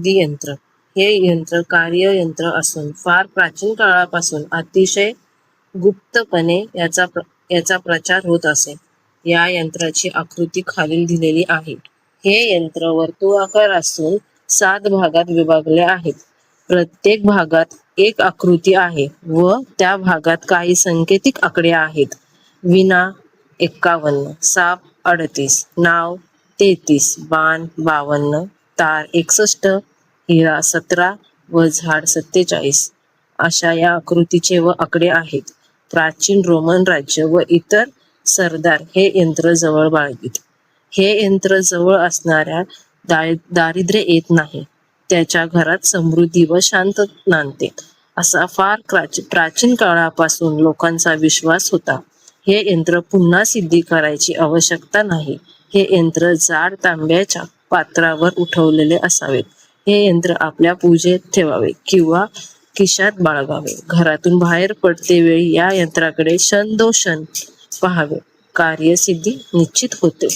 यंत्र हे यंत्र कार्ययंत्र असून फार प्राचीन काळापासून अतिशय गुप्तपणे याचा प्रचार होत असे. या यंत्राची आकृती खालील दिलेली आहे. हे यंत्र वर्तुळाकार असून 7 भागात विभागले आहेत. प्रत्येक भागात एक आकृती आहे व त्या भागात काही सांकेतिक आकडे आहेत. विणा 51, साप 38, नाव 33, बाण 52, तार 61, हिरा 17 व झाड 47 अशा या आकृतीचे व आकडे आहेत. प्राचीन रोमन राज्य व इतर सरदार हे यंत्र जवळ बाळगीत. हे यंत्र जवळ असणाऱ्या दारिद्र्य येत नाही, त्याच्या घरात समृद्धी व शांतता नांदते असा फार प्राचीन काळापासून लोकांचा विश्वास होता. हे यंत्र पुन्हा सिद्धी करायची आवश्यकता नाही. हे यंत्र जाड तांब्याच्या पात्रावर उठवलेले असावेत. हे यंत्र आपल्या पूजेत ठेवावे किंवा खिशात बाळगावे. घरातून बाहेर पडते वेळी या यंत्राकडे क्षणोक्षणी पाहावे. कार्यसिद्धी निश्चित होते.